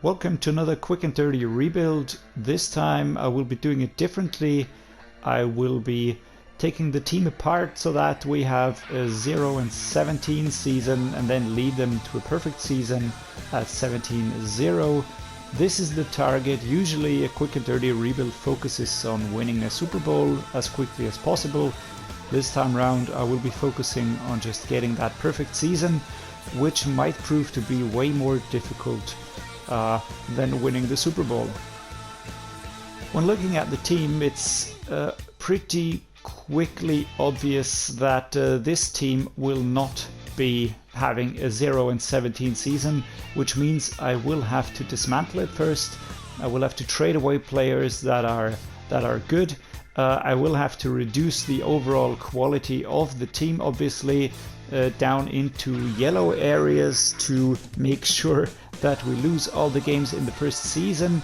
Welcome to another quick and dirty rebuild. This time I will be doing it differently. I will be taking the team apart so that we have a 0-17 season and then lead them to a perfect season at 17-0. This is the target. Usually a quick and dirty rebuild focuses on winning a Super Bowl as quickly as possible. This time round I will be focusing on just getting that perfect season, which might prove to be way more difficult than winning the Super Bowl. When looking at the team, it's pretty quickly obvious that this team will not be having a 0-17 season, which means I will have to dismantle it first. I will have to trade away players that are good. I will have to reduce the overall quality of the team, obviously, down into yellow areas to make sure that we lose all the games in the first season.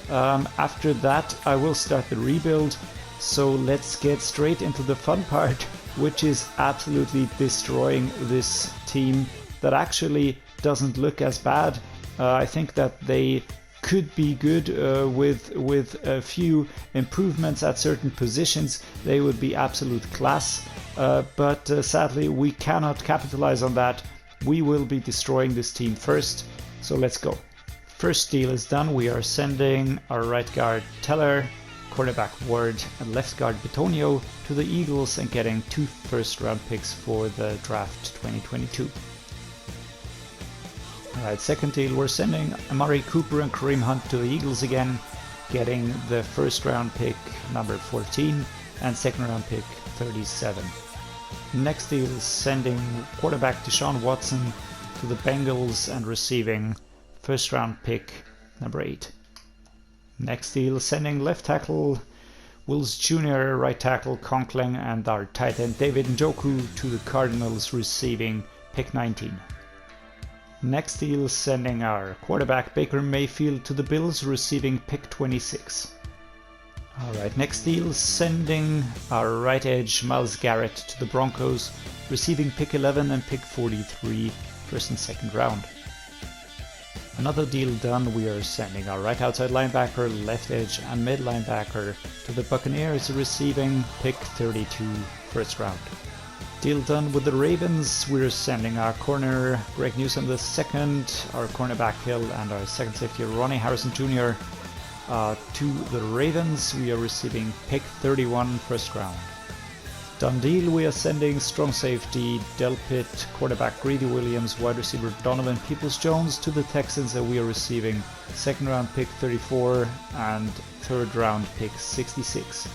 After that I will start the rebuild, so let's get straight into the fun part, which is absolutely destroying this team that actually doesn't look as bad. I think that they could be good with a few improvements at certain positions. They would be absolute class, but sadly we cannot capitalize on that. We will be destroying this team first, so let's go. First deal is done. We are sending our right guard Teller, cornerback Ward, and left guard Bitonio to the Eagles and getting 2 first-round picks for the draft 2022. Alright, second deal, we're sending Amari Cooper and Kareem Hunt to the Eagles again, getting the first-round pick number 14 and second-round pick 37. Next deal is sending quarterback Deshaun Watson to the Bengals and receiving first-round pick number 8. Next deal, sending left tackle Wills Jr., right tackle Conklin, and our tight end David Njoku to the Cardinals, receiving pick 19. Next deal, sending our quarterback Baker Mayfield to the Bills, receiving pick 26. Alright, next deal, sending our right edge Myles Garrett to the Broncos, receiving pick 11 and pick 43, first and second round. Another deal done, we are sending our right outside linebacker, left edge and mid linebacker to the Buccaneers, receiving pick 32, first round. Deal done with the Ravens, we're sending our corner Greg Newsome II, our cornerback Hill, and our second safety Ronnie Harrison Jr. To the Ravens. We are receiving pick 31, first round. Done deal, we are sending strong safety Delpit, quarterback Greedy Williams, wide receiver Donovan Peoples-Jones to the Texans, and we are receiving second round pick 34 and third round pick 66.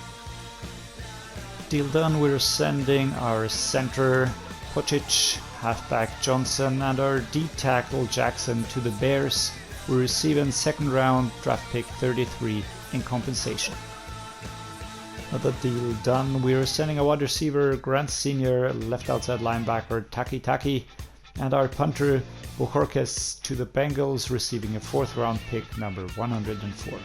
Deal done, we're sending our center Pocic, halfback Johnson, and our D-tackle Jackson to the Bears. We're receiving second round draft pick 33 in compensation. Another deal done, we're sending a wide receiver Grant Sr., left outside linebacker Taki, and our punter Bojorquez to the Bengals, receiving a fourth round pick number 104.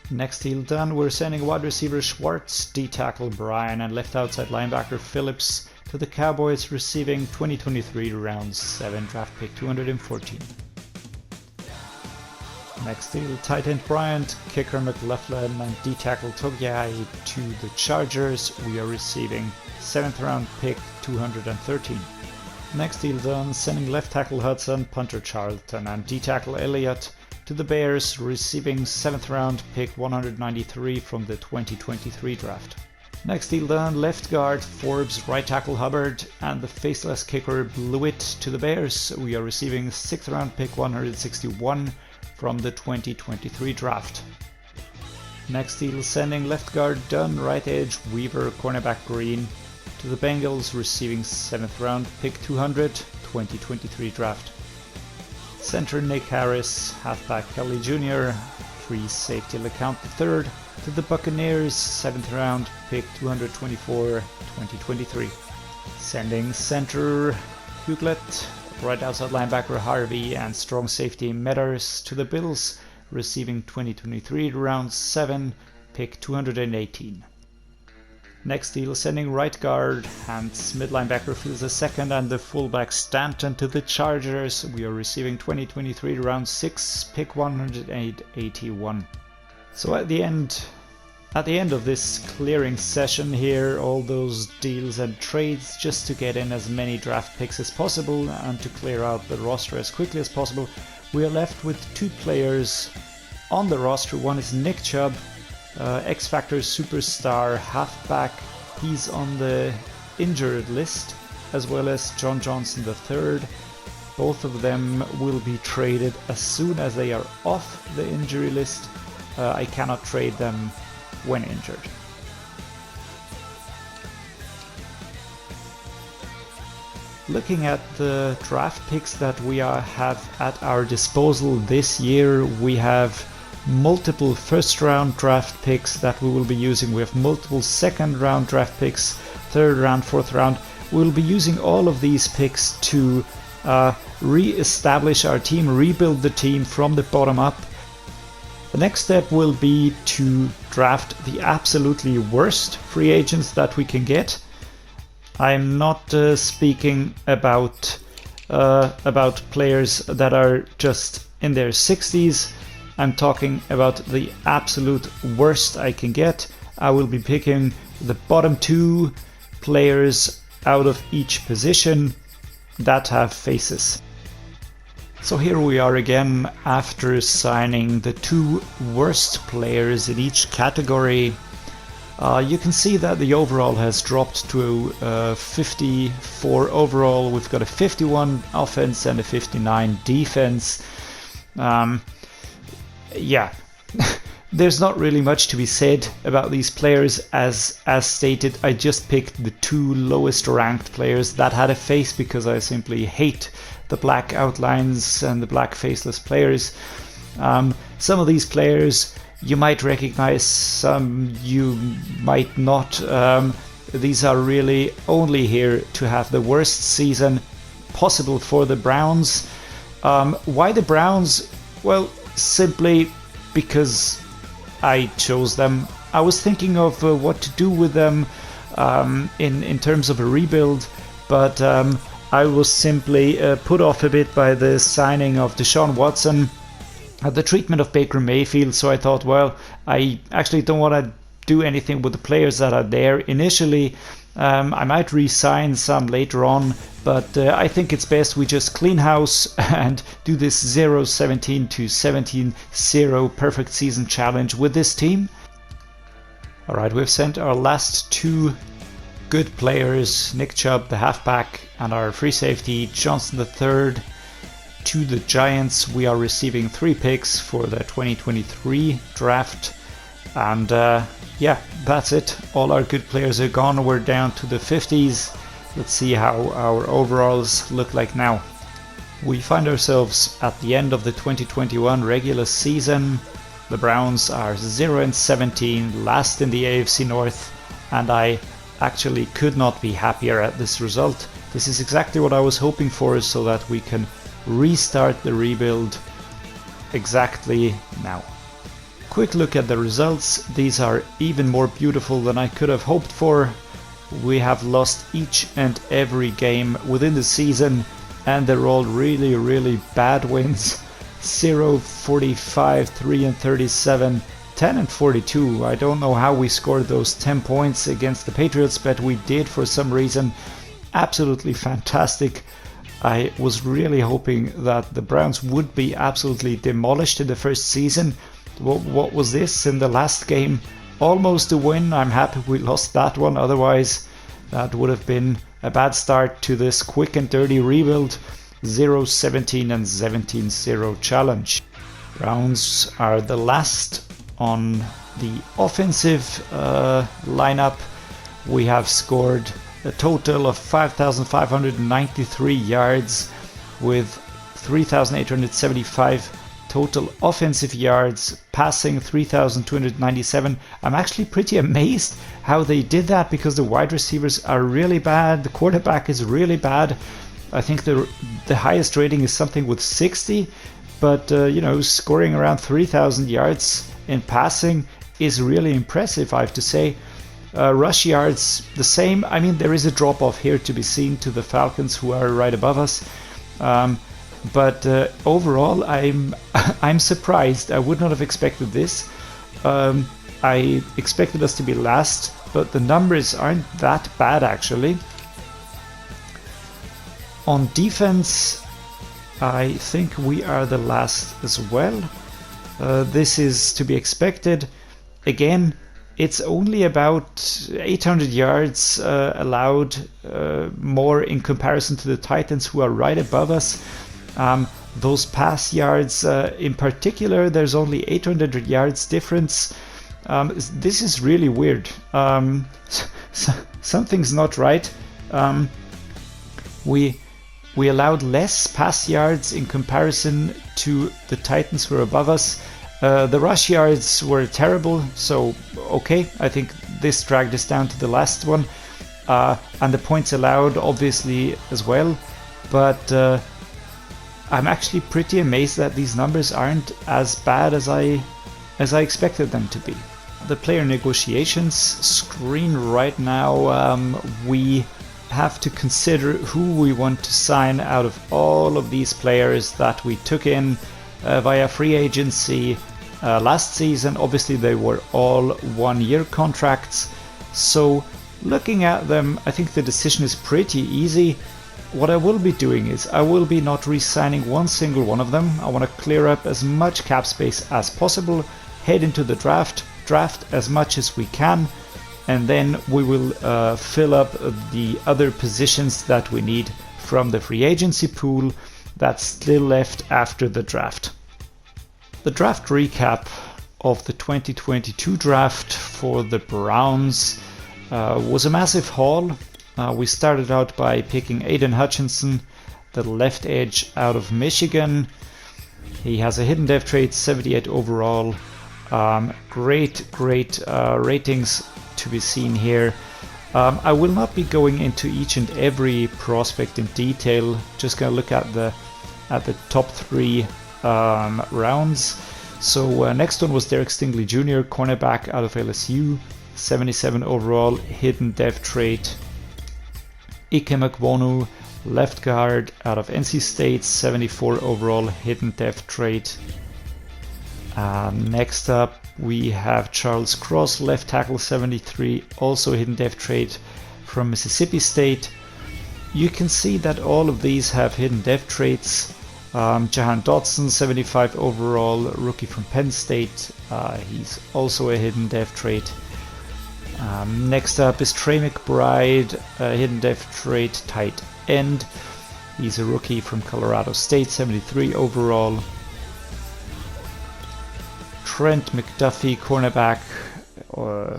Next deal done, we're sending wide receiver Schwartz, D-tackle Bryan, and left outside linebacker Phillips to the Cowboys, receiving 2023 round 7 draft pick 214. Next deal, tight end Bryant, kicker McLaughlin, and D-tackle Togiai to the Chargers. We are receiving 7th round pick 213. Next deal done, sending left tackle Hudson, punter Charlton, and D-tackle Elliott to the Bears, receiving 7th round pick 193 from the 2023 draft. Next deal done, left guard Forbes, right tackle Hubbard, and the faceless kicker Blewett to the Bears. We are receiving 6th round pick 161 from the 2023 draft. Next deal, sending left guard Dunn, right edge Weaver, cornerback Green to the Bengals, receiving 7th round pick 200, 2023 draft. Center Nick Harris, halfback Kelly Jr., free safety LeCount III to the Buccaneers, 7th round pick 224, 2023. Sending center Huglet, right outside linebacker Harvey, and strong safety Meadors to the Bills, receiving 2023 round 7 pick 218. Next deal, sending right guard, Hans mid linebacker Fields a second, and the fullback Stanton to the Chargers. We are receiving 2023 round 6, pick 181. So at the end of this clearing session here, all those deals and trades just to get in as many draft picks as possible and to clear out the roster as quickly as possible, we are left with 2 players on the roster. One is Nick Chubb, X-Factor superstar halfback. He's on the injured list, as well as John Johnson III. Both of them will be traded as soon as they are off the injury list. I cannot trade them when injured. Looking at the draft picks that we have at our disposal this year, we have multiple first round draft picks that we will be using. We have multiple second round draft picks, third round, fourth round. We'll be using all of these picks to re-establish our team, rebuild the team from the bottom up. The next step will be to draft the absolutely worst free agents that we can get. I'm not speaking about players that are just in their 60s. I'm talking about the absolute worst I can get. I will be picking the bottom 2 players out of each position that have faces. So here we are again after signing the 2 worst players in each category. You can see that the overall has dropped to 54 overall. We've got a 51 offense and a 59 defense. Yeah, there's not really much to be said about these players. As stated, I just picked the 2 lowest ranked players that had a face because I simply hate the black outlines and the black faceless players. Some of these players you might recognize, some you might not. These are really only here to have the worst season possible for the Browns. Why the Browns? Well, simply because I chose them. I was thinking of what to do with them in terms of a rebuild, but I was simply put off a bit by the signing of Deshaun Watson, the treatment of Baker Mayfield. So I thought, well, I actually don't want to do anything with the players that are there initially. I might re-sign some later on, but I think it's best we just clean house and do this 0-17 to 17-0 perfect season challenge with this team. Alright, we've sent our last 2 good players, Nick Chubb, the halfback, and our free safety, Johnson III, to the Giants. We are receiving 3 picks for the 2023 draft. And yeah, that's it. All our good players are gone. We're down to the 50s. Let's see how our overalls look like now. We find ourselves at the end of the 2021 regular season. The Browns are 0-17, last in the AFC North, and I actually could not be happier at this result. This is exactly what I was hoping for, so that we can restart the rebuild exactly now. Quick look at the results. These are even more beautiful than I could have hoped for. We have lost each and every game within the season, and they're all really bad wins. 0-45, 3-37, 10-42. I don't know how we scored those 10 points against the Patriots, but we did for some reason. Absolutely fantastic. I was really hoping that the Browns would be absolutely demolished in the first season. What was this in the last game? Almost a win. I'm happy we lost that one. Otherwise, that would have been a bad start to this quick and dirty rebuild. 0-17 and 17-0 challenge. Browns are the last on the offensive lineup. We have scored a total of 5,593 yards with 3,875 total offensive yards, passing 3,297. I'm actually pretty amazed how they did that, because the wide receivers are really bad, the quarterback is really bad. I think the highest rating is something with 60, but scoring around 3,000 yards in passing is really impressive, I have to say. Rush yards, the same. I mean, there is a drop off here to be seen to the Falcons, who are right above us. But overall, I'm surprised. I would not have expected this. I expected us to be last, but the numbers aren't that bad actually. On defense, I think we are the last as well. This is to be expected. Again, it's only about 800 yards allowed, more in comparison to the Titans, who are right above us. Those pass yards in particular, there's only 800 yards difference. This is really weird. Something's not right. We allowed less pass yards in comparison to the Titans who are above us. The rush yards were terrible, so okay, I think this dragged us down to the last one. And the points allowed obviously as well, but I'm actually pretty amazed that these numbers aren't as bad as I expected them to be. The player negotiations screen right now, we have to consider who we want to sign out of all of these players that we took in via free agency last season. Obviously they were all 1-year contracts, so looking at them, I think the decision is pretty easy. What I will be doing is I will be not re-signing one single one of them. I want to clear up as much cap space as possible, head into the draft as much as we can, and then we will fill up the other positions that we need from the free agency pool that's still left after the draft. The draft recap of the 2022 draft for the Browns was a massive haul. We started out by picking Aidan Hutchinson, the left edge out of Michigan. He has a hidden dev trait, 78 overall. Great ratings to be seen here. I will not be going into each and every prospect in detail, just gonna look at the top 3 rounds. So next one was Derek Stingley Jr., cornerback out of LSU, 77 overall, hidden dev trait. Ike Makwonu, left guard out of NC State, 74 overall, hidden dev trait. Next up we have Charles Cross, left tackle, 73, also hidden dev trait from Mississippi State. You can see that all of these have hidden dev traits. Jahan Dotson, 75 overall, rookie from Penn State. He's also a hidden dev trait. Next up is Trey Mcbride, hidden dev trait, tight end. He's a rookie from Colorado State, 73 overall. Trent McDuffie, cornerback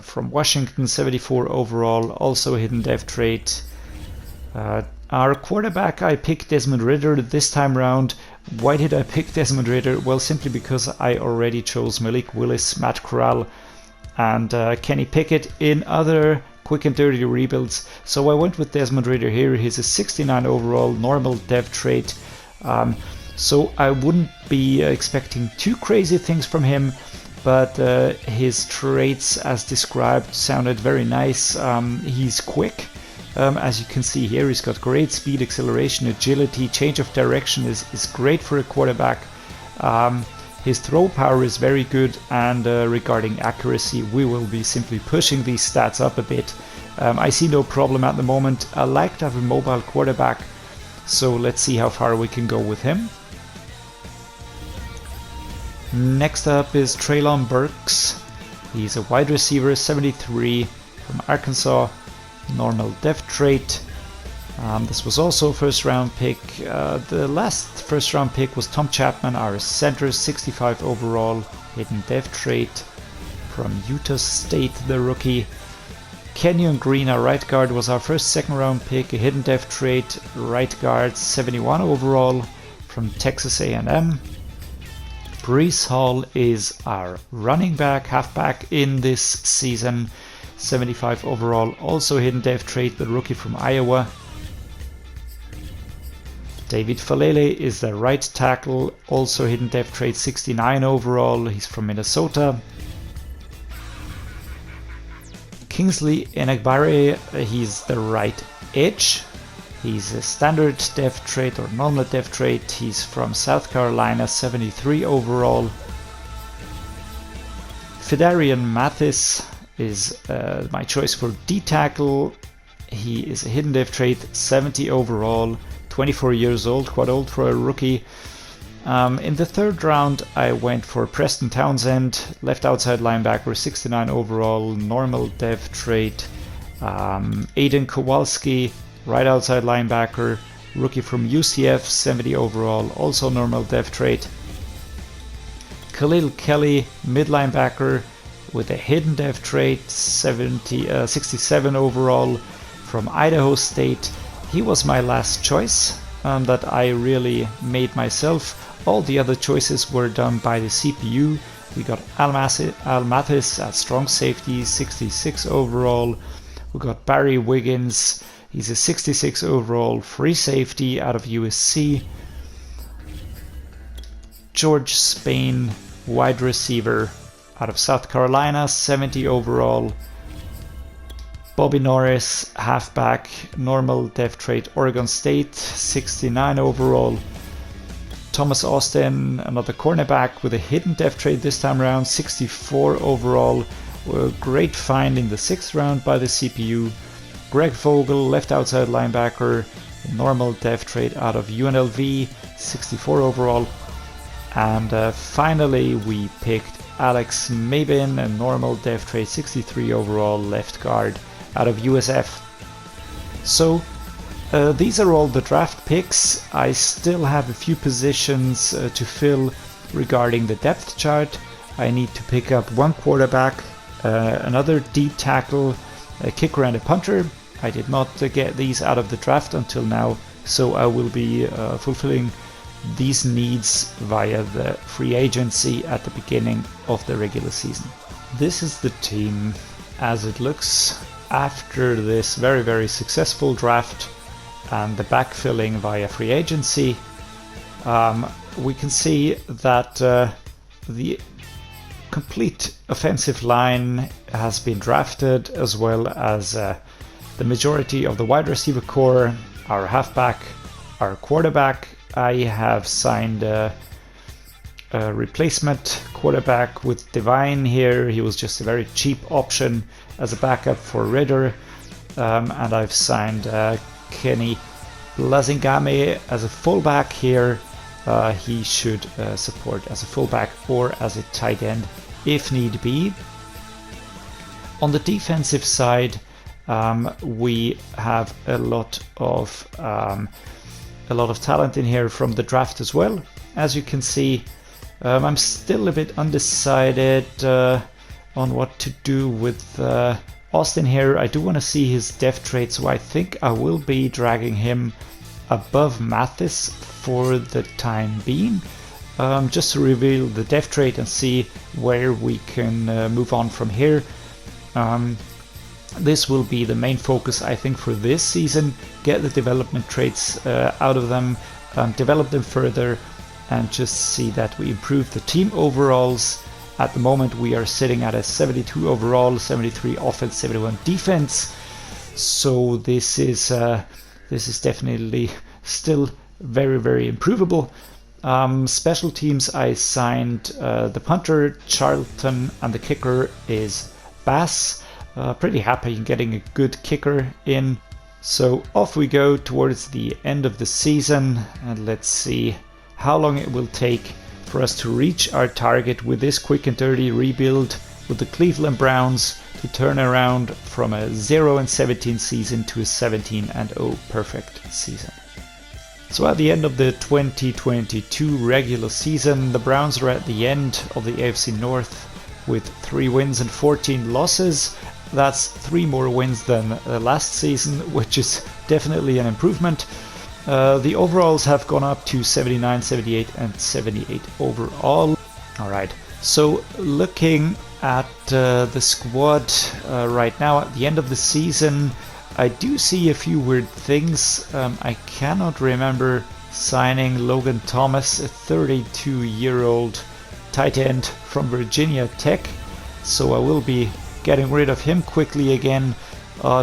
from Washington, 74 overall, also a hidden dev trait. Our quarterback, I picked Desmond Ritter this time round. Why did I pick Desmond Ritter? Well, simply because I already chose Malik Willis, Matt Corral, and Kenny Pickett in other quick and dirty rebuilds. So I went with Desmond Raider here. He's a 69 overall, normal dev trait. So I wouldn't be expecting too crazy things from him, but his traits as described sounded very nice. He's quick. As you can see here, he's got great speed, acceleration, agility, change of direction is great for a quarterback. His throw power is very good, and regarding accuracy, we will be simply pushing these stats up a bit. I see no problem at the moment. I like to have a mobile quarterback, so let's see how far we can go with him. Next up is Treylon Burks. He's a wide receiver, 73, from Arkansas, normal dev trait. This was also a first round pick. The last first round pick was Tom Chapman, our center, 65 overall, hidden dev trait, from Utah State, the rookie. Kenyon Green, our right guard, was our first second round pick, a hidden dev trait, right guard, 71 overall, from Texas A&M. Breece Hall is our running back, halfback in this season, 75 overall, also hidden dev trait, the rookie from Iowa. David Falele is the right tackle, also hidden dev trait, 69 overall, he's from Minnesota. Kingsley Mcbride, he's the right edge. He's a standard dev trait or normal dev trait. He's from South Carolina, 73 overall. Phidarian Mathis is my choice for D-tackle. He is a hidden dev trait, 70 overall, 24 years old, quite old for a rookie. In the third round, I went for Preston Townsend, left outside linebacker, 69 overall, normal dev trait. Aidan Kowalski, right outside linebacker, rookie from UCF, 70 overall, also normal dev trait. Khalil Kelly, mid linebacker with a hidden dev trait, 67 overall, from Idaho State. He was my last choice that I really made myself. All the other choices were done by the CPU. We got Al Mathis at strong safety, 66 overall. We got Barry Wiggins, he's a 66 overall free safety out of USC. George Spain, wide receiver out of South Carolina, 70 overall. Bobby Norris, halfback, normal dev trait, Oregon State, 69 overall. Thomas Austin, another cornerback with a hidden dev trait this time around, 64 overall. A great find in the 6th round by the CPU. Greg Vogel, left outside linebacker, normal dev trait out of UNLV, 64 overall. And finally we picked Alex Mabin, a normal dev trait, 63 overall, left guard out of USF. So these are all the draft picks. I still have a few positions to fill regarding the depth chart. I need to pick up one quarterback, another D tackle, a kicker and a punter. I did not get these out of the draft until now, so I will be fulfilling these needs via the free agency at the beginning of the regular season. This is the team as it looks after this very, very successful draft and the backfilling via free agency. We can see that the complete offensive line has been drafted, as well as the majority of the wide receiver core, our halfback, our quarterback. I have signed a replacement quarterback with Divine here. He was just a very cheap option as a backup for Ritter. And I've signed Kenny Lazingame as a fullback here. He should support as a fullback or as a tight end if need be. On the defensive side, we have a lot of talent in here from the draft as well. As you can see, I'm still a bit undecided on what to do with Austin here. I do want to see his dev trait, so I think I will be dragging him above Mathis for the time being, just to reveal the dev trait and see where we can move on from here. This will be the main focus, I think, for this season. Get the development traits out of them, develop them further, and just see that we improve the team overalls. At the moment we are sitting at a 72 overall, 73 offense, 71 defense. So this is definitely still very, very improvable. Special teams, I signed the punter Charlton, and the kicker is Bass. Pretty happy getting a good kicker in. So off we go towards the end of the season, and let's see how long it will take for us to reach our target with this quick and dirty rebuild with the Cleveland Browns to turn around from a 0-17 season to a 17-0 perfect season. So at the end of the 2022 regular season, the Browns are at the end of the AFC North with 3 wins and 14 losses. That's 3 more wins than last season, which is definitely an improvement. The overalls have gone up to 79, 78 and 78 overall. Alright, so looking at the squad right now at the end of the season, I do see a few weird things. I cannot remember signing Logan Thomas, a 32-year-old tight end from Virginia Tech, so I will be getting rid of him quickly again.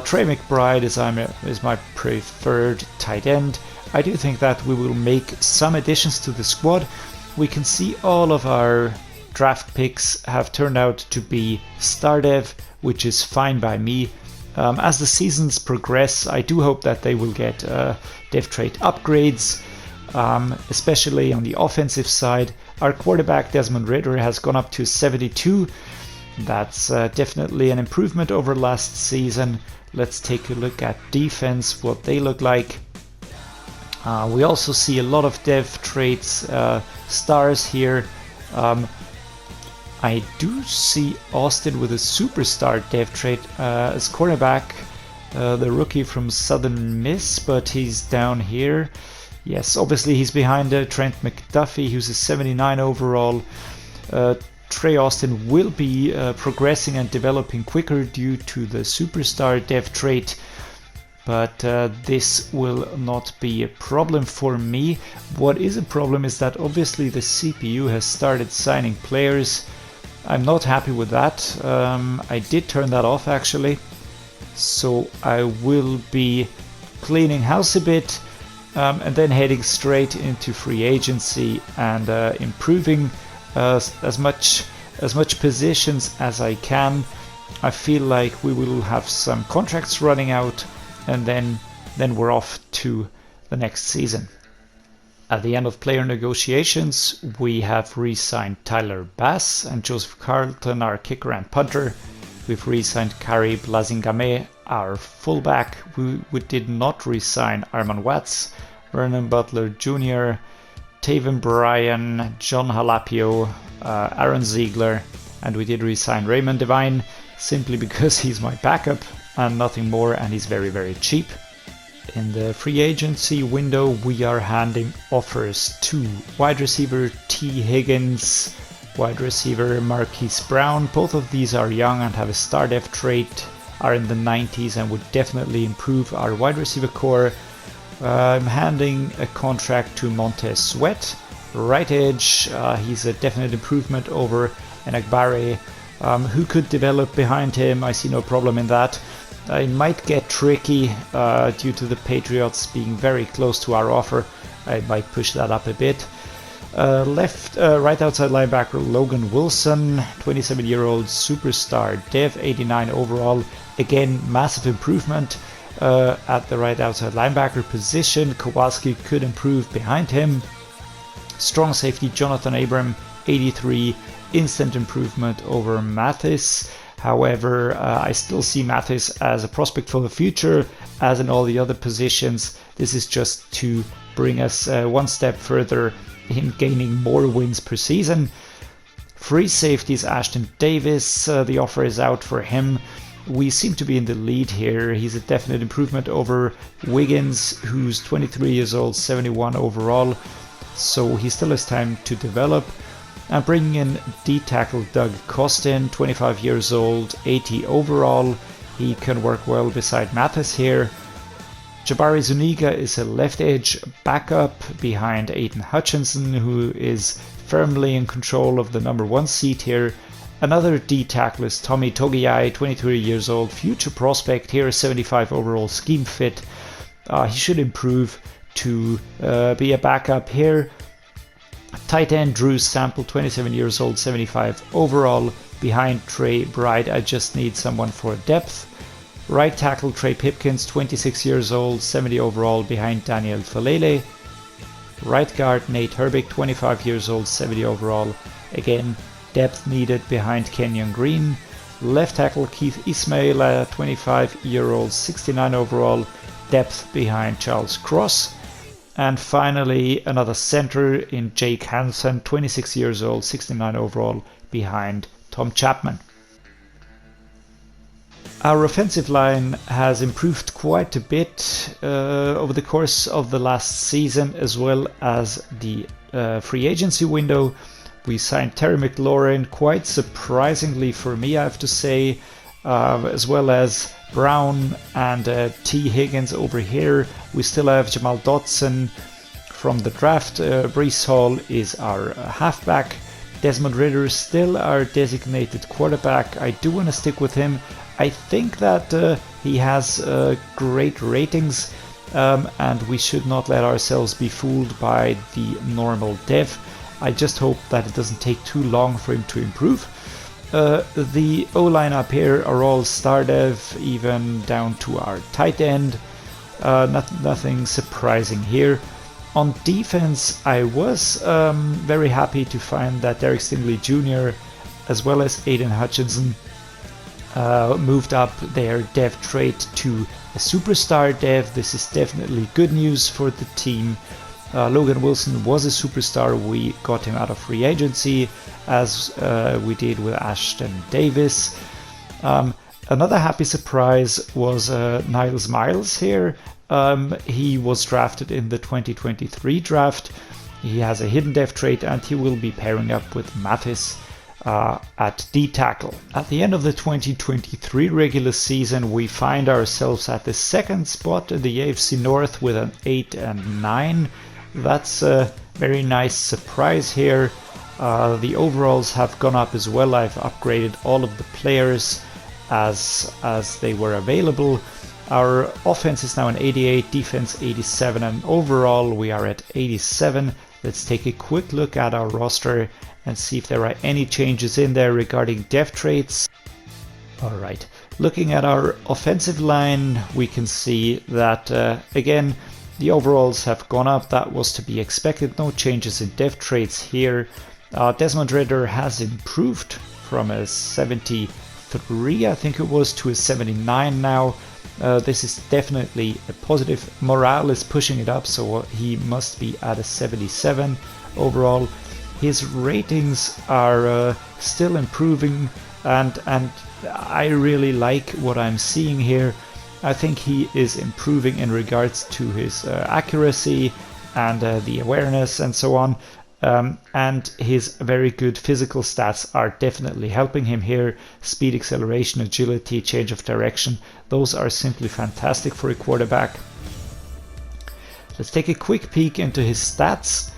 Trey Mcbride is my preferred tight end. I do think that we will make some additions to the squad. We can see all of our draft picks have turned out to be star dev, which is fine by me. As the seasons progress, I do hope that they will get dev trait upgrades, especially on the offensive side. Our quarterback Desmond Raider has gone up to 72. That's definitely an improvement over last season. Let's take a look at defense, what they look like. We also see a lot of dev traits, stars here. I do see Austin with a superstar dev trait as cornerback, the rookie from Southern Miss, but he's down here. Yes, obviously he's behind Trent McDuffie, who's a 79 overall. Trey Austin will be progressing and developing quicker due to the superstar dev trait, but this will not be a problem for me. What is a problem is that obviously the CPU has started signing players. I'm not happy with that. I did turn that off actually, so I will be cleaning house a bit and then heading straight into free agency and improving as much positions as I can. I feel like we will have some contracts running out, and then we're off to the next season. At the end of player negotiations, we have re-signed Tyler Bass and Joseph Carlton, our kicker and punter. We've re-signed Kari Blazingame, our fullback. We did not re-sign Arman Watts, Vernon Butler Jr., Taven Bryan, John Halapio, Aaron Ziegler, and we did re-sign Raymond Devine simply because he's my backup and nothing more, and he's very, very cheap. In the free agency window, we are handing offers to wide receiver T. Higgins, wide receiver Marquise Brown. Both of these are young and have a star dev trait, are in the 90s, and would definitely improve our wide receiver core. I'm handing a contract to Montez Sweat, right edge. He's a definite improvement over Enagbare, who could develop behind him. I see no problem in that. It might get tricky due to the Patriots being very close to our offer. I might push that up a bit. Right outside linebacker Logan Wilson, 27-year-old superstar dev, 89 overall. Again, massive improvement at the right outside linebacker position. Kowalski could improve behind him. Strong safety Jonathan Abram, 83, instant improvement over Mathis. However, I still see Mathis as a prospect for the future, as in all the other positions. This is just to bring us one step further in gaining more wins per season. Free safeties Ashton Davis, the offer is out for him. We seem to be in the lead here. He's a definite improvement over Wiggins, who's 23 years old, 71 overall. So he still has time to develop. I'm bringing in D-tackle Doug Costin, 25 years old, 80 overall. He can work well beside Mathis here. Jabari Zuniga is a left edge backup behind Aidan Hutchinson, who is firmly in control of the number 1 seat here. Another D-tackle is Tommy Togiai, 23 years old, future prospect here, 75 overall scheme fit. He should improve to be a backup here. Tight end Drew Sample, 27 years old, 75 overall, behind Trey Mcbride. I just need someone for depth. Right tackle Trey Pipkins, 26 years old, 70 overall, behind Daniel Falele. Right guard Nate Herbig, 25 years old, 70 overall. Again, depth needed behind Kenyon Green. Left tackle Keith Ismail, 25-year-old, 69 overall, depth behind Charles Cross. And finally, another center in Jake Hansen, 26 years old, 69 overall, behind Tom Chapman. Our offensive line has improved quite a bit over the course of the last season, as well as the free agency window. We signed Terry McLaurin, quite surprisingly for me, I have to say, as well as Brown and T. Higgins over here. We still have Jamal Dotson from the draft. Breece Hall is our halfback. Desmond Ritter is still our designated quarterback. I do want to stick with him. I think that he has great ratings, and we should not let ourselves be fooled by the normal dev. I just hope that it doesn't take too long for him to improve. The O-line up here are all star dev, even down to our tight end. Nothing surprising here. On defense, I was very happy to find that Derek Stingley Jr. as well as Aidan Hutchinson moved up their dev trait to a superstar dev. This is definitely good news for the team. Logan Wilson was a superstar. We got him out of free agency, as we did with Ashton Davis. Another happy surprise was Niles Miles here. He was drafted in the 2023 draft. He has a hidden dev trait, and he will be pairing up with Mathis at D-tackle. At the end of the 2023 regular season, we find ourselves at the second spot in the AFC North with an 8-9. That's a very nice surprise here. The overalls have gone up as well. I've upgraded all of the players as they were available. Our offense is now an 88, defense 87, and overall we are at 87. Let's take a quick look at our roster and see if there are any changes in there regarding dev traits. Alright, looking at our offensive line, we can see that again the overalls have gone up. That was to be expected. No changes in dev traits here. Desmond Raider has improved from a 73, I think it was, to a 79 now. This is definitely a positive. Morale is pushing it up, so he must be at a 77 overall. His ratings are still improving, and I really like what I'm seeing here. I think he is improving in regards to his accuracy and the awareness and so on. And his very good physical stats are definitely helping him here. Speed, acceleration, agility, change of direction, those are simply fantastic for a quarterback. Let's take a quick peek into his stats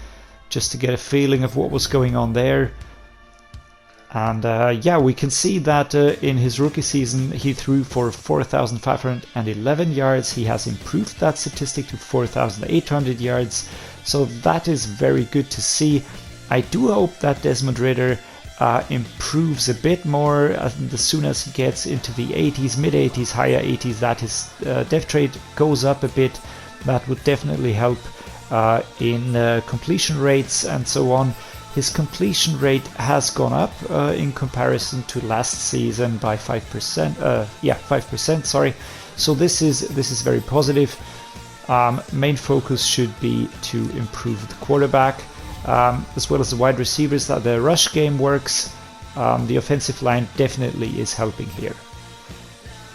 just to get a feeling of what was going on there. And yeah, we can see that in his rookie season he threw for 4,511 yards. He has improved that statistic to 4,800 yards. So that is very good to see. I do hope that Desmond Ritter improves a bit more as soon as he gets into the 80s, mid 80s, higher 80s, that his dev trait goes up a bit. That would definitely help in completion rates and so on. His completion rate has gone up in comparison to last season by 5%. Yeah, 5%. Sorry. So this is very positive. Main focus should be to improve the quarterback as well as the wide receivers. That the rush game works. The offensive line definitely is helping here.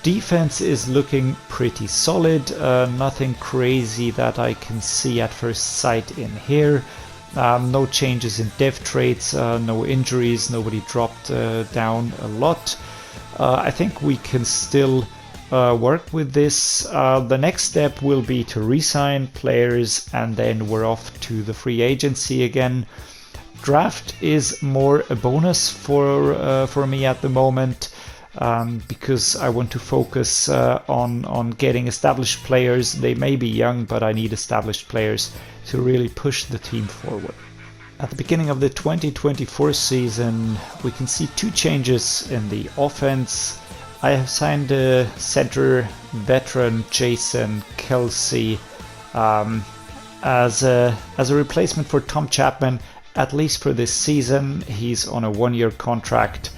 Defense is looking pretty solid. Nothing crazy that I can see at first sight in here. No changes in dev traits, no injuries, nobody dropped down a lot. I think we can still work with this. The next step will be to re-sign players, and then we're off to the free agency again. Draft is more a bonus for me at the moment, because I want to focus on getting established players. They may be young, but I need established players to really push the team forward. At the beginning of the 2024 season, we can see two changes in the offense. I have signed a center veteran, Jason Kelsey, as a replacement for Tom Chapman, at least for this season. He's on a one-year contract.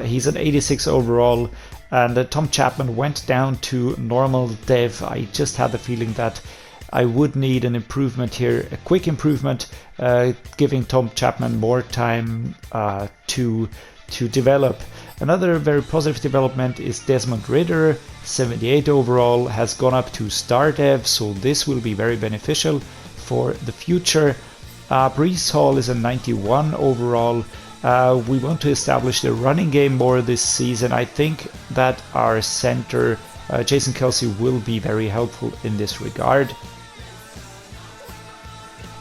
He's an 86 overall, and Tom Chapman went down to normal dev. I just had the feeling that I would need an improvement here, a quick improvement, giving Tom Chapman more time to develop. Another very positive development is Desmond Raider, 78 overall, has gone up to star dev, so this will be very beneficial for the future. Breece Hall is a 91 overall. We want to establish the running game more this season. I think that our center, Jason Kelsey, will be very helpful in this regard.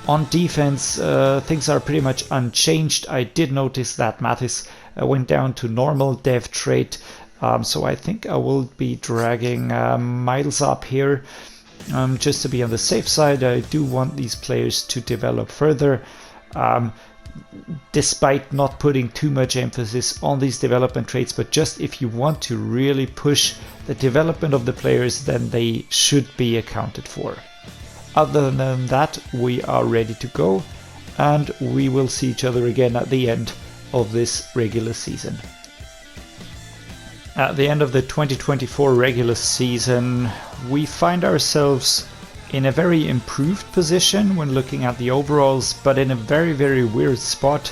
On defense, things are pretty much unchanged. I did notice that Mathis went down to normal dev trait, so I think I will be dragging Miles up here just to be on the safe side. I do want these players to develop further, despite not putting too much emphasis on these development traits, but just if you want to really push the development of the players, then they should be accounted for. Other than that, we are ready to go, and we will see each other again at the end of this regular season. At the end of the 2024 regular season, we find ourselves in a very improved position when looking at the overalls, but in a very, very weird spot,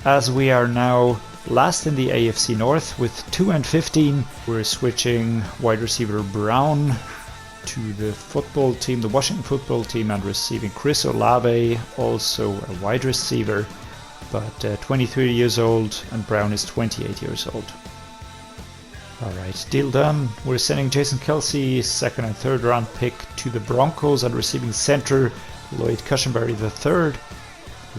as we are now last in the AFC North with 2-15. We're switching wide receiver Brown to the football team, the Washington football team, and receiving Chris Olave, also a wide receiver, but 23 years old, and Brown is 28 years old. Alright, deal done. We're sending Jason Kelsey, second and third round pick, to the Broncos, and receiving center Lloyd Cushenberry III.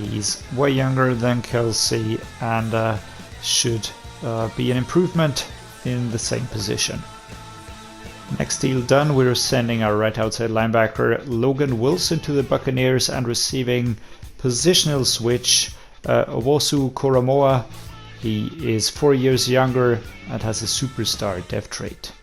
He's way younger than Kelsey and should be an improvement in the same position. Next deal done, we're sending our right outside linebacker Logan Wilson to the Buccaneers, and receiving positional switch Owosu Koromoa. He is 4 years younger and has a superstar dev trait.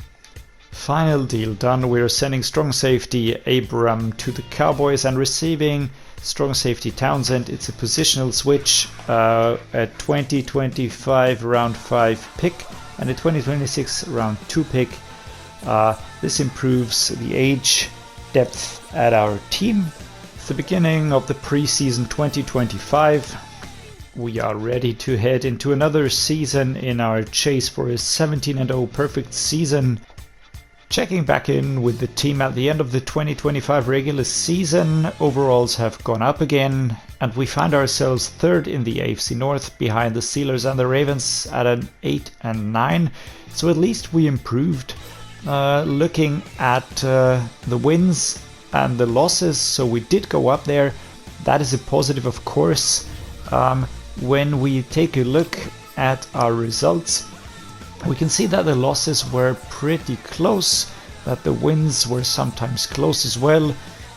Final deal done, we're sending strong safety Abram to the Cowboys, and receiving strong safety Townsend. It's a positional switch, a 2025 round 5 pick and a 2026 round 2 pick. This improves the age depth at our team. It's the beginning of the preseason 2025. We are ready to head into another season in our chase for a 17-0 perfect season. Checking back in with the team at the end of the 2025 regular season, overalls have gone up again, and we find ourselves third in the AFC North behind the Steelers and the Ravens at an 8-9. So at least we improved. Looking at the wins and the losses, so we did go up there. That is a positive, of course. When we take a look at our results, we can see that the losses were pretty close, that the wins were sometimes close as well.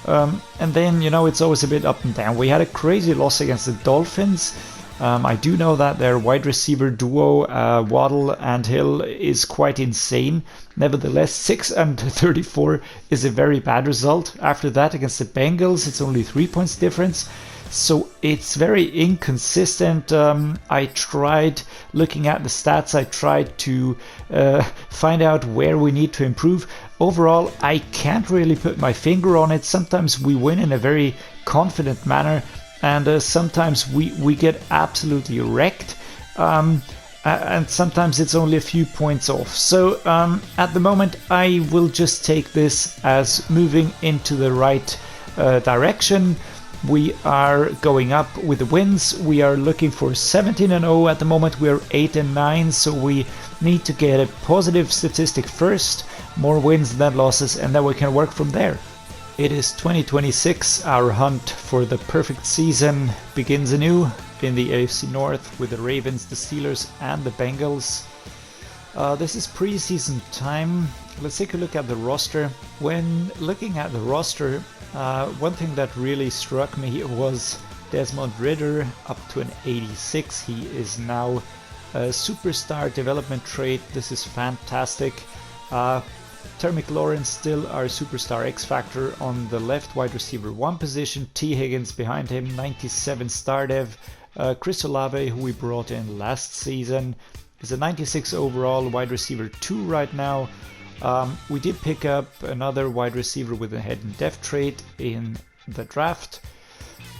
And then, it's always a bit up and down. We had a crazy loss against the Dolphins. I do know that their wide receiver duo, Waddle and Hill, is quite insane. Nevertheless, 6-34 is a very bad result. After that, against the Bengals, it's only 3 points difference. So it's very inconsistent. I tried looking at the stats. I tried to find out where we need to improve. Overall, I can't really put my finger on it. Sometimes we win in a very confident manner, and sometimes we get absolutely wrecked. And sometimes it's only a few points off. So at the moment, I will just take this as moving into the right direction. We are going up with the wins. We are looking for 17-0 at the moment. We are 8-9, so we need to get a positive statistic first, more wins than losses, and then we can work from there. It is 2026. Our hunt for the perfect season begins anew in the AFC North with the Ravens, the Steelers, and the Bengals. This is preseason time. Let's take a look at the roster. When looking at the roster, one thing that really struck me was Desmond Ritter up to an 86. He is now a superstar development trait. This is fantastic. Terry McLaurin still our superstar X Factor on the left wide receiver 1 position. T. Higgins behind him, 97 star dev. Chris Olave, who we brought in last season, is a 96 overall wide receiver 2 right now. We did pick up another wide receiver with a head and dev trait in the draft.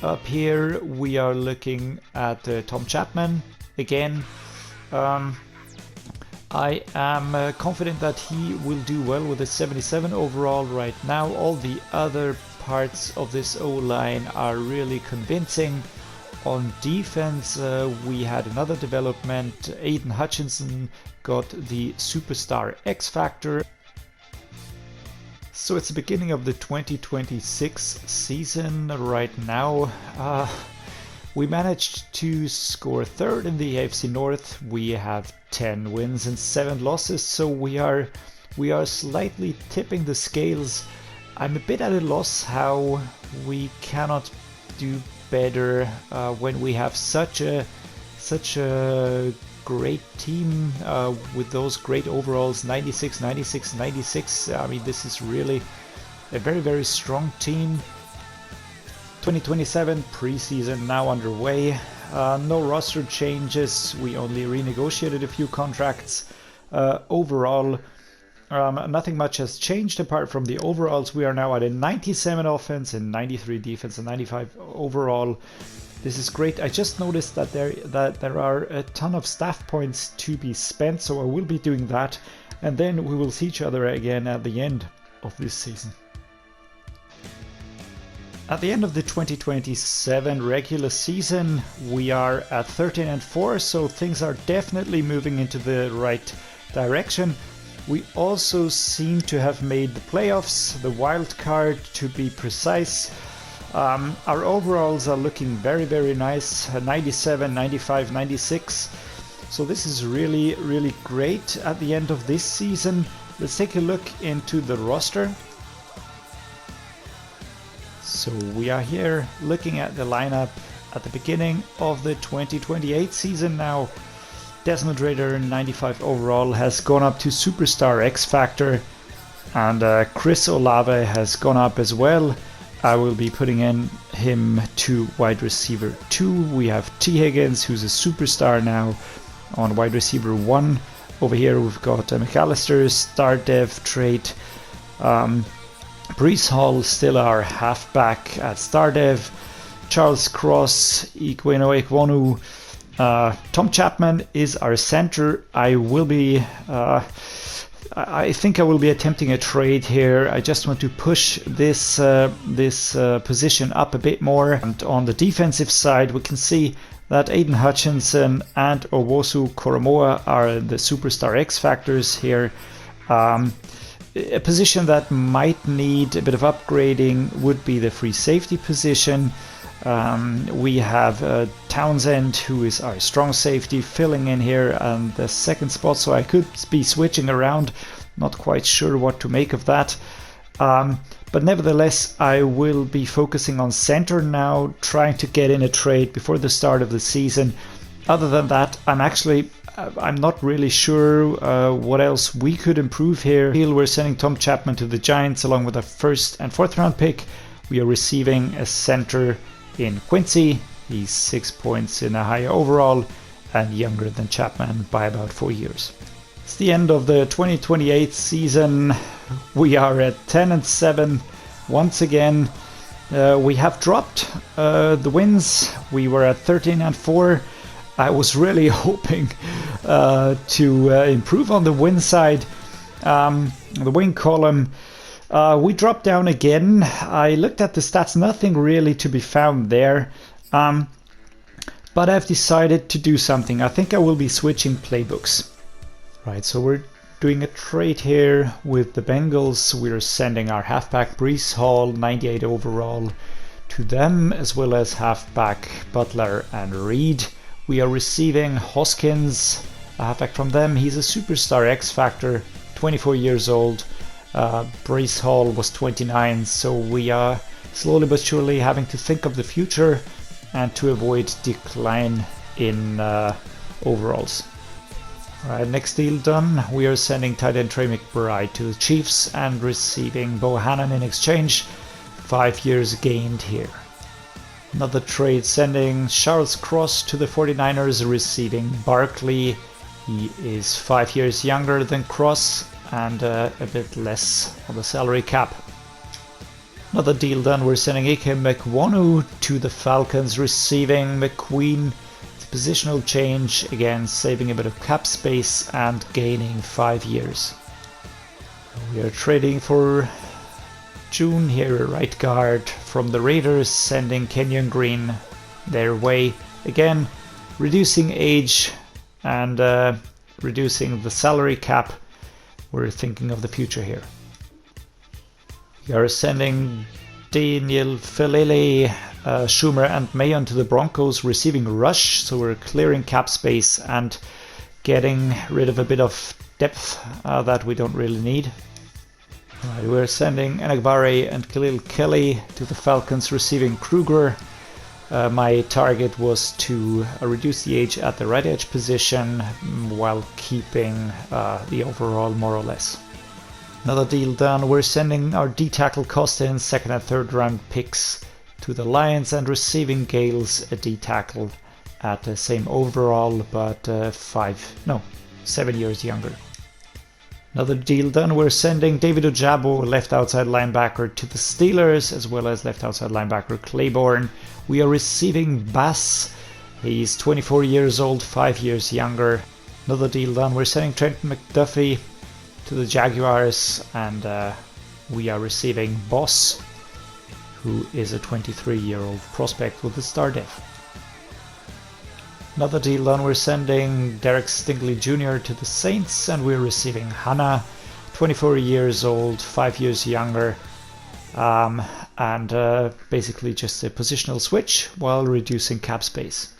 Up here we are looking at Tom Chapman again. I am confident that he will do well with a 77 overall right now. All the other parts of this O-line are really convincing. On defense, we had another development. Aidan Hutchinson got the superstar X Factor. So it's the beginning of the 2026 season right now. We managed to score third in the AFC North. We have 10 wins and 7 losses, so we are slightly tipping the scales. I'm a bit at a loss how we cannot do better when we have such a great team with those great overalls, 96, 96, 96. I mean, this is really a very strong team. 2027 preseason now underway. No roster changes. We only renegotiated a few contracts. Overall, nothing much has changed apart from the overalls. We are now at a 97 offense and 93 defense and 95 overall. This is great. I just noticed that there are a ton of staff points to be spent, so I will be doing that, and then we will see each other again at the end of this season. At the end of the 2027 regular season, we are at 13-4, so things are definitely moving into the right direction. We also seem to have made the playoffs, the wild card to be precise. Our overalls are looking very nice, 97, 95, 96. So this is really great at the end of this season. Let's take a look into the roster. So we are here looking at the lineup at the beginning of the 2028 season now. Desmond Raider, 95 overall, has gone up to Superstar X Factor, and Chris Olave has gone up as well. I will be putting in him to wide receiver 2. We have T. Higgins, who's a superstar now, on wide receiver 1. Over here we've got McAllister, star dev trait. Brees Hall, still our halfback at star dev. Charles Cross, Ikweno Ekwonu. Tom Chapman is our center. I think I will be attempting a trade here. I just want to push this position up a bit more. And on the defensive side, we can see that Aidan Hutchinson and Owosu Koromoa are the superstar X factors here. A position that might need a bit of upgrading would be the free safety position. We have Townsend, who is our strong safety, filling in here on the second spot, so I could be switching around. Not quite sure what to make of that. But nevertheless, I will be focusing on center now, trying to get in a trade before the start of the season. Other than that, I'm not really sure what else we could improve here. We're sending Tom Chapman to the Giants along with a 1st and 4th round pick. We are receiving a center in Quincy. He's 6 points in a higher overall and younger than Chapman by about 4 years. It's the end of the 2028 season. We are at 10-7 once again. We have dropped the wins. We were at 13-4. I was really hoping to improve on the win side, the win column. We dropped down again. I looked at the stats, nothing really to be found there. But I've decided to do something. I think I will be switching playbooks. Right, so we're doing a trade here with the Bengals. We're sending our halfback Brees Hall, 98 overall, to them, as well as halfback Butler and Reed. We are receiving Hoskins, a halfback from them. He's a superstar X Factor, 24 years old. Brees Hall was 29, so we are slowly but surely having to think of the future and to avoid decline in overalls. Alright, next deal done. We are sending tight end Trey Mcbride to the Chiefs and receiving Bohannon in exchange. 5 years gained here. Another trade sending Charles Cross to the 49ers, receiving Barkley. He is 5 years younger than Cross and a bit less on the salary cap. Another deal done. We're sending Ike Mekwonu to the Falcons, receiving McQueen. Positional change, again saving a bit of cap space and gaining 5 years. We are trading for June here, right guard from the Raiders, sending Kenyon Green their way. Again, reducing age and reducing the salary cap. We're thinking of the future here. We are sending Daniel Felele, Schumer and Mayon to the Broncos, receiving rush, so we're clearing cap space and getting rid of a bit of depth that we don't really need. Right, we're sending Enagbare and Khalil Kelly to the Falcons, receiving Kruger. My target was to reduce the age at the right edge position while keeping the overall more or less. Another deal done. We're sending our D-tackle Costin, second and third round picks to the Lions, and receiving Gales, a D-tackle at the same overall, but 7 years younger. Another deal done. We're sending David Ojabo, left outside linebacker, to the Steelers, as well as left outside linebacker Claiborne. We are receiving Bass. He's 24 years old, 5 years younger. Another deal done. We're sending Trent McDuffie to the Jaguars, and we are receiving Boss, who is a 23-year-old prospect with a star def. Another deal done. We're sending Derek Stingley Jr. to the Saints, and we're receiving Hannah, 24 years old, 5 years younger, and basically just a positional switch while reducing cap space.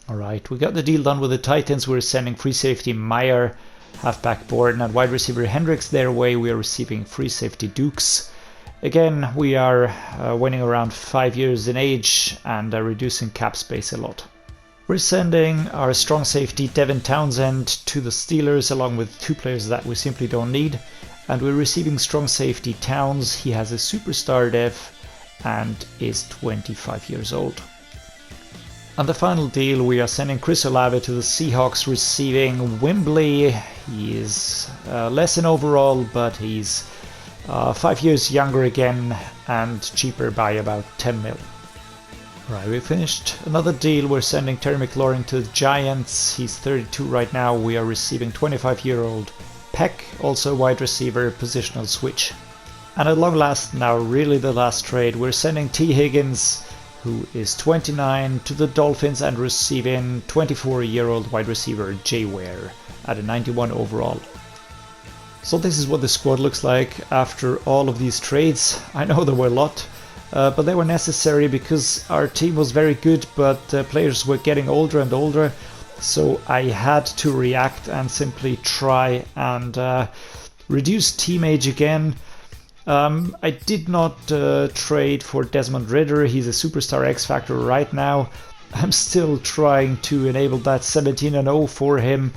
Alright, we got the deal done with the Titans. We're sending free safety Meyer, halfback Borden, and wide receiver Hendricks their way. We are receiving free safety Dukes. Again, we are winning around 5 years in age and reducing cap space a lot. We're sending our strong safety Devin Townsend to the Steelers, along with 2 players that we simply don't need. And we're receiving strong safety Towns. He has a superstar def and is 25 years old. On the final deal, we are sending Chris Olave to the Seahawks, receiving Wembley. He is less in overall, but he's 5 years younger again and cheaper by about 10 mil. Right, we finished another deal. We're sending Terry McLaurin to the Giants. He's 32 right now. We are receiving 25-year-old Peck, also wide receiver, positional switch. And at long last, now really the last trade, we're sending T. Higgins, who is 29, to the Dolphins and receiving 24-year-old wide receiver Jay Ware at a 91 overall. So this is what the squad looks like after all of these trades. I know there were a lot, but they were necessary because our team was very good, but players were getting older and older, so I had to react and simply try and reduce team age again. I did not trade for Desmond Ritter. He's a superstar X-Factor right now. I'm still trying to enable that 17-0 for him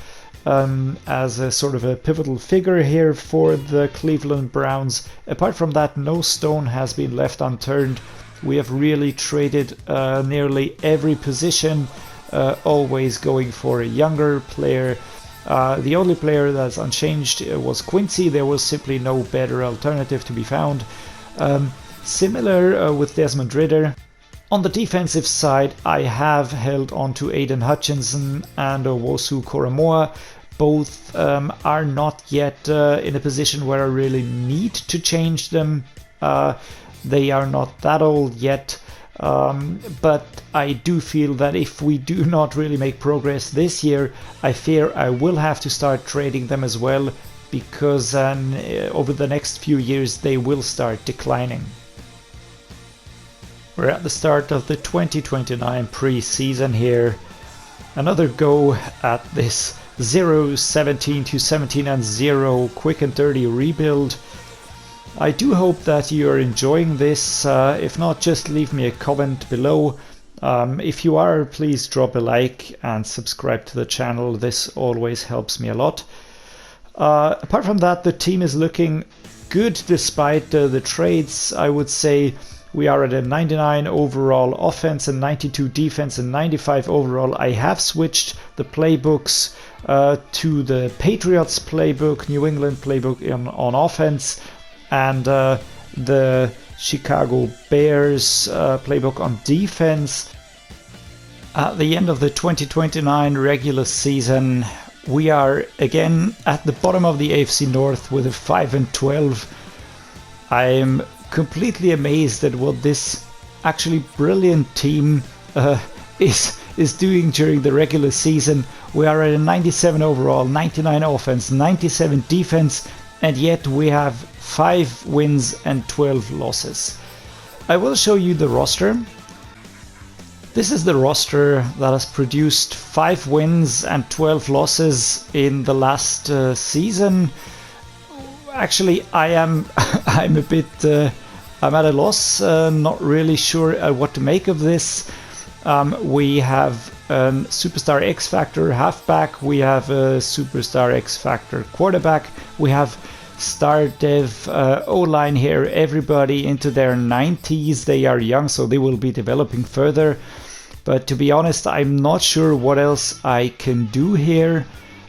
as a sort of a pivotal figure here for the Cleveland Browns. Apart from that, no stone has been left unturned. We have really traded nearly every position, always going for a younger player. The only player that's unchanged was Quincy. There was simply no better alternative to be found. Similar with Desmond Ritter. On the defensive side, I have held on to Aidan Hutchinson and Owosu Koromoa. Both are not yet in a position where I really need to change them. They are not that old yet. But I do feel that if we do not really make progress this year, I fear I will have to start trading them as well, because over the next few years they will start declining. We're at the start of the 2029 pre-season here. Another go at this 0-17 to 17-0 quick and dirty rebuild. I do hope that you are enjoying this. If not, just leave me a comment below. If you are, please drop a like and subscribe to the channel. This always helps me a lot. Apart from that, the team is looking good despite the trades. I would say we are at a 99 overall offense and 92 defense and 95 overall. I have switched the playbooks to the Patriots playbook, New England playbook on offense, and the Chicago Bears playbook on defense. At the end of the 2029 regular season, we are again at the bottom of the AFC North with a 5-12. I'm completely amazed at what this actually brilliant team is doing during the regular season. We are at a 97 overall, 99 offense, 97 defense, and yet we have 5 wins and 12 losses. I will show you the roster. This is the roster that has produced 5 wins and 12 losses in the last season. Actually, I'm a bit I'm at a loss, not really sure what to make of this. We have a superstar X Factor halfback, we have a superstar X Factor quarterback, we have star dev O-line here, everybody into their 90s. They are young, so they will be developing further. But to be honest, I'm not sure what else I can do here.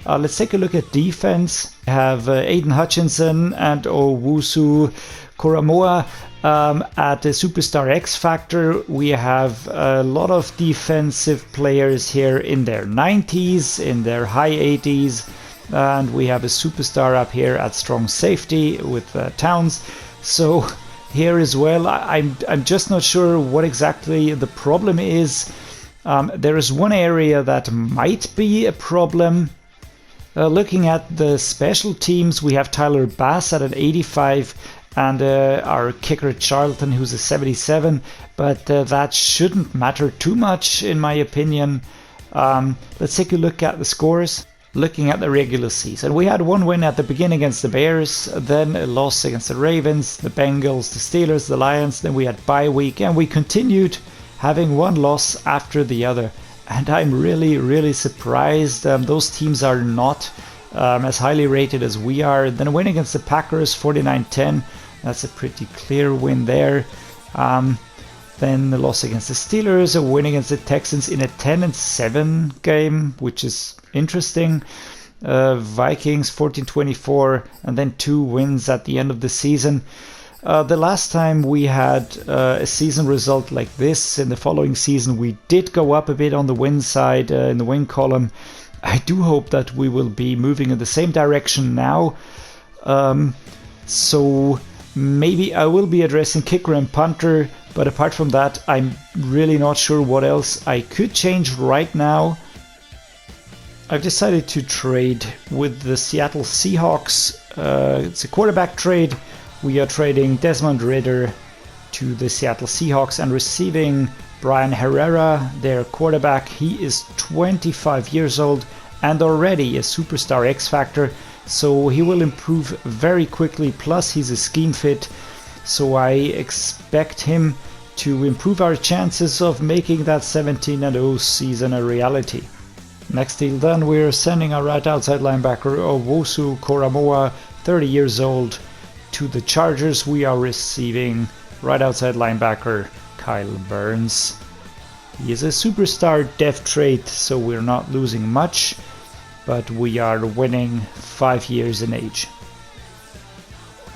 Let's take a look at defense. We have Aidan Hutchinson and Owusu Koramoah at the Superstar X Factor. We have a lot of defensive players here in their 90s, in their high 80s. And we have a superstar up here at strong safety with Towns. So here as well, I'm just not sure what exactly the problem is. There is one area that might be a problem. Looking at the special teams, we have Tyler Bass at an 85 and our kicker Charlton, who's a 77, but that shouldn't matter too much in my opinion. Let's take a look at the scores. Looking at the regular season, we had 1 win at the beginning against the Bears, then a loss against the Ravens, the Bengals, the Steelers, the Lions, then we had bye week, and we continued having 1 loss after the other. And I'm really surprised those teams are not as highly rated as we are. Then a win against the Packers, 49-10. That's a pretty clear win there. Then the loss against the Steelers, a win against the Texans in a 10-7 game, which is interesting. Vikings 14-24, and then 2 wins at the end of the season. The last time we had a season result like this, in the following season, we did go up a bit on the win side, in the win column. I do hope that we will be moving in the same direction now. So maybe I will be addressing kicker and punter, but apart from that, I'm really not sure what else I could change right now. I've decided to trade with the Seattle Seahawks. It's a quarterback trade. We are trading Desmond Raider to the Seattle Seahawks and receiving Brian Herrera, their quarterback. He is 25 years old and already a superstar X Factor, so he will improve very quickly, plus he's a scheme fit, so I expect him to improve our chances of making that 17-0 season a reality. Next deal done, we're sending our right outside linebacker Owusu Koramoah, 30 years old, to the Chargers. We are receiving right outside linebacker Kyle Burns. He is a superstar dev trait, so we're not losing much, but we are winning 5 years in age.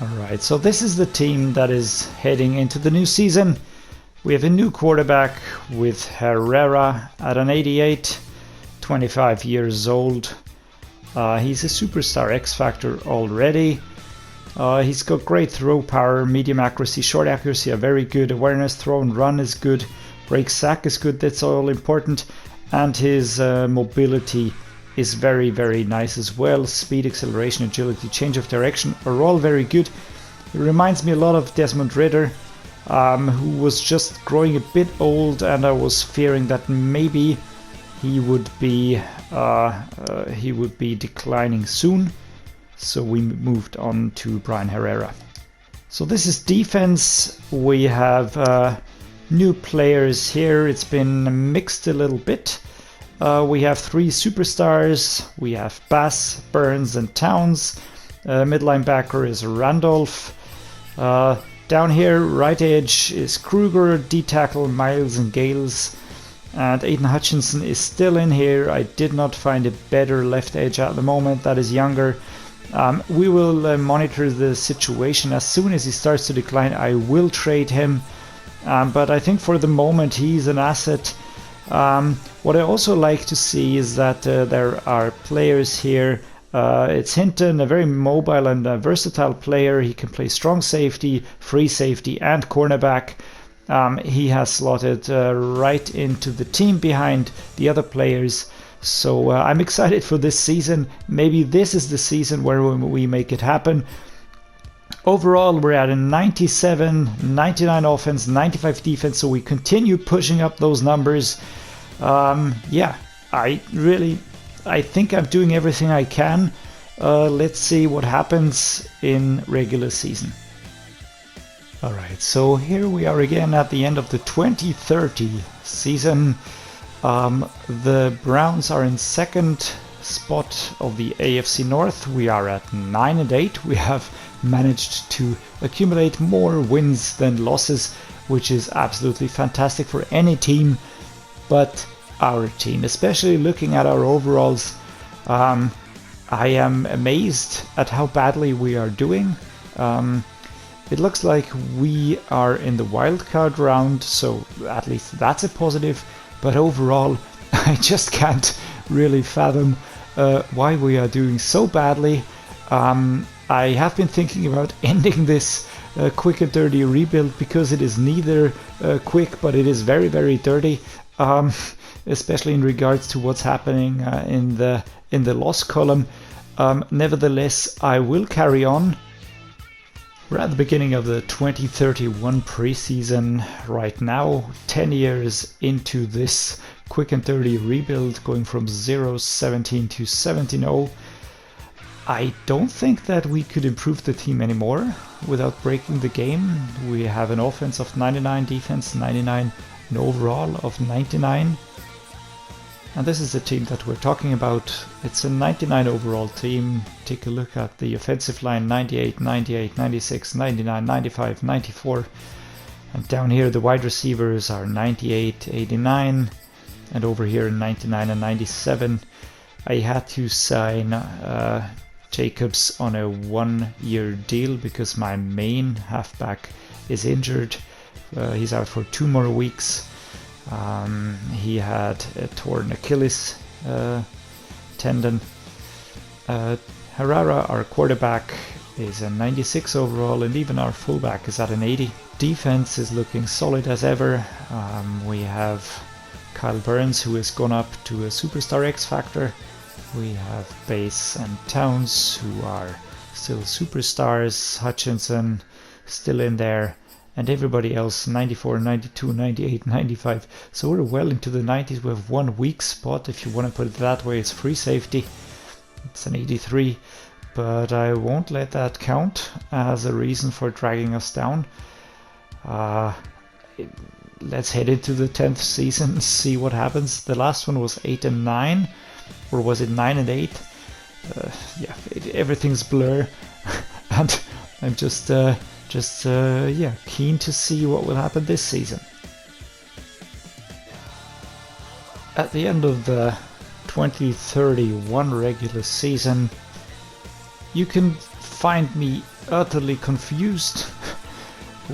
Alright, so this is the team that is heading into the new season. We have a new quarterback with Herrera at an 88, 25 years old. He's a superstar X Factor already. He's got great throw power, medium accuracy, short accuracy are very good, awareness, throw and run is good, break sack is good, that's all important, and his mobility is very nice as well. Speed, acceleration, agility, change of direction are all very good. It reminds me a lot of Desmond Raider, who was just growing a bit old, and I was fearing that maybe he would be declining soon. So we moved on to Brian Herrera. So this is defense. We have new players here. It's been mixed a little bit. We have 3 superstars. We have Bass, Burns, and Towns. Mid linebacker is Randolph. Down here, right edge is Kruger, D-tackle Miles and Gales. And Aidan Hutchinson is still in here. I did not find a better left edge at the moment that is younger. We will monitor the situation. As soon as he starts to decline, I will trade him. But I think for the moment he's an asset. What I also like to see is that there are players here. It's Hinton, a very mobile and versatile player. He can play strong safety, free safety, and cornerback. He has slotted right into the team behind the other players. So I'm excited for this season. Maybe this is the season where we make it happen. overall, we're at a 97, 99 offense, 95 defense, so we continue pushing up those numbers. Yeah, I think I'm doing everything I can. Let's see what happens in regular season. Alright, so here we are again at the end of the 2030 season. The Browns are in second spot of the AFC North. We are at 9-8. We have managed to accumulate more wins than losses, which is absolutely fantastic for any team, but our team, especially looking at our overalls. I am amazed at how badly we are doing. It looks like we are in the wildcard round, so at least that's a positive. But overall, I just can't really fathom why we are doing so badly. I have been thinking about ending this quick and dirty rebuild because it is neither quick, but it is very, very dirty, especially in regards to what's happening in the loss column. Nevertheless, I will carry on. We're at the beginning of the 2031 preseason right now, 10 years into this quick and dirty rebuild, going from 0-17 to 17-0. I don't think that we could improve the team anymore without breaking the game. We have an offense of 99, defense 99, an overall of 99. And this is the team that we're talking about. It's a 99 overall team. Take a look at the offensive line: 98, 98, 96, 99, 95, 94. And down here the wide receivers are 98, 89. And over here 99 and 97. I had to sign Jacobs on a 1-year deal because my main halfback is injured. He's out for 2 more weeks. He had a torn Achilles tendon. Herrera, our quarterback, is a 96 overall, and even our fullback is at an 80. Defense is looking solid as ever. We have Kyle Burns, who has gone up to a superstar X Factor. We have Bass and Towns, who are still superstars. Hutchinson still in there. And everybody else, 94, 92, 98, 95. So we're well into the 90s. We have one weak spot, if you want to put it that way. It's free safety. It's an 83. But I won't let that count as a reason for dragging us down. Let's head into the 10th season and see what happens. The last one was 8-9. Or was it 9-8? Yeah, everything's blur. And I'm just keen to see what will happen this season. At the end of the 2031 regular season, you can find me utterly confused.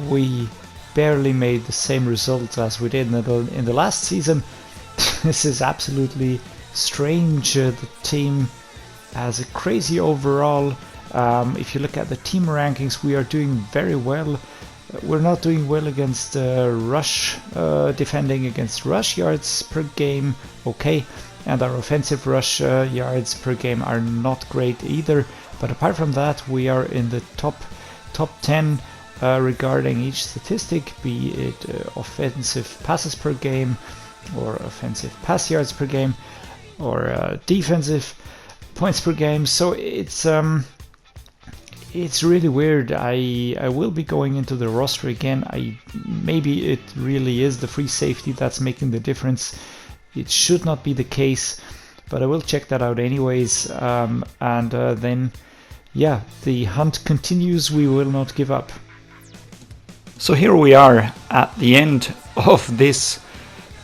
We barely made the same results as we did in the last season. This is absolutely strange. The team has a crazy overall. If you look at the team rankings, we are doing very well. We're not doing well against rush, defending against rush yards per game, okay, and our offensive rush yards per game are not great either. But apart from that, we are in the top 10 regarding each statistic, be it offensive passes per game, or offensive pass yards per game, or defensive points per game. So it's really weird. I will be going into the roster again. Maybe it really is the free safety that's making the difference. It should not be the case, but I will check that out anyways. Then, yeah, the hunt continues. We will not give up. So here we are at the end of this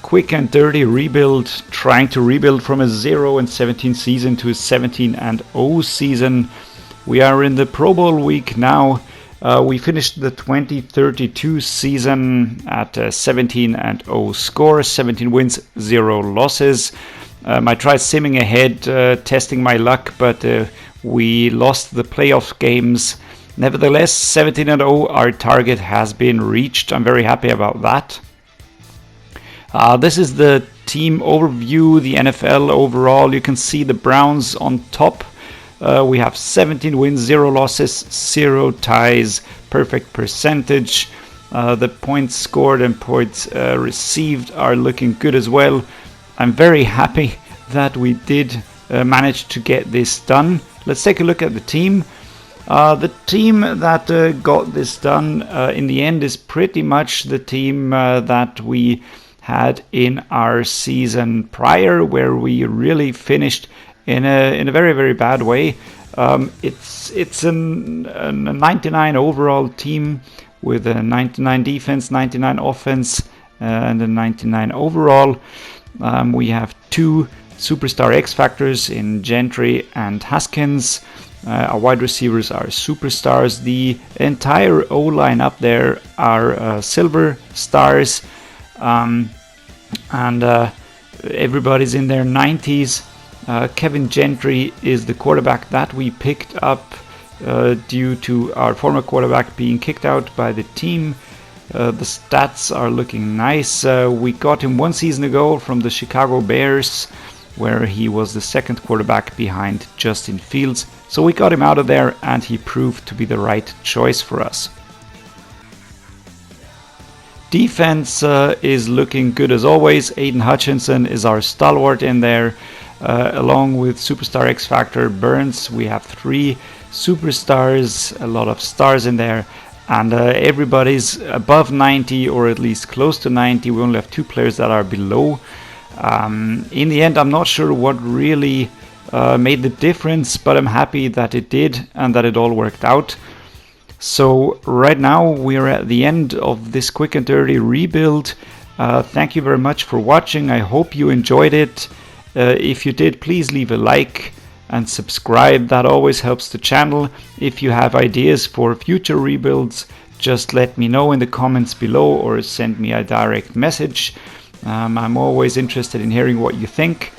quick and dirty rebuild, trying to rebuild from a 0-17 season to a 17-0 season. We are in the Pro Bowl week now. We finished the 2032 season at a 17-0 score, 17 wins, 0 losses. I tried simming ahead, testing my luck, but we lost the playoff games. Nevertheless, 17-0, our target has been reached. I'm very happy about that. This is the team overview, the NFL overall. You can see the Browns on top. We have 17 wins, 0 losses, 0 ties, perfect percentage. The points scored and points received are looking good as well. I'm very happy that we did manage to get this done. Let's take a look at the team. The team that got this done in the end is pretty much the team that we had in our season prior, where we really finished in a very, very bad way. It's a 99 overall team with a 99 defense, 99 offense, and a 99 overall. We have 2 superstar X factors in Gentry and Haskins. Our wide receivers are superstars. The entire O-line up there are silver stars, and everybody's in their 90s. Kevin Gentry is the quarterback that we picked up due to our former quarterback being kicked out by the team. The stats are looking nice. We got him 1 season ago from the Chicago Bears, where he was the second quarterback behind Justin Fields. So we got him out of there, and he proved to be the right choice for us. Defense is looking good as always. Aidan Hutchinson is our stalwart in there, along with superstar X Factor Burns. We have 3 superstars, a lot of stars in there, and everybody's above 90 or at least close to 90. We only have 2 players that are below. In the end, I'm not sure what really made the difference, but I'm happy that it did and that it all worked out. So right now we're at the end of this quick and dirty rebuild. Thank you very much for watching. I hope you enjoyed it. If you did, please leave a like and subscribe. That always helps the channel. If you have ideas for future rebuilds, just let me know in the comments below or send me a direct message. I'm always interested in hearing what you think.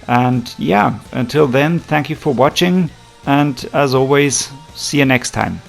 And yeah, until then, thank you for watching, and as always, see you next time.